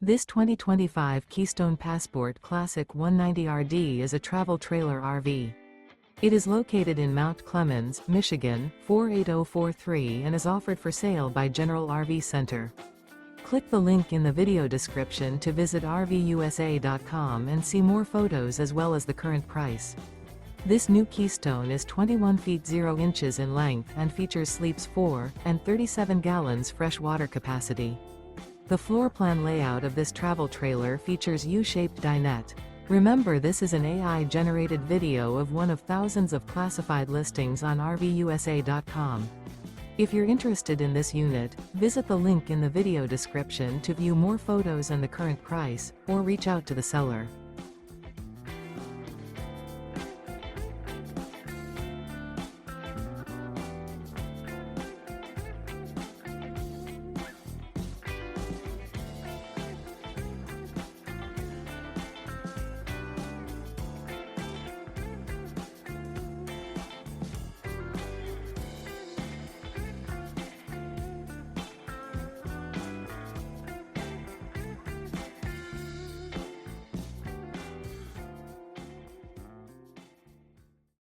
This 2025 Keystone Passport Classic 190RD is a travel trailer RV. It is located in Mount Clemens, Michigan, 48043 and is offered for sale by General RV Center. Click the link in the video description to visit RVUSA.com and see more photos as well as the current price. This new Keystone is 21 feet 0 inches in length and features sleeps 4 and 37 gallons fresh water capacity. The floor plan layout of this travel trailer features U-Shaped Dinette. Remember, this is an AI-generated video of one of thousands of classified listings on RVUSA.com. If you're interested in this unit, visit the link in the video description to view more photos and the current price, or reach out to the seller.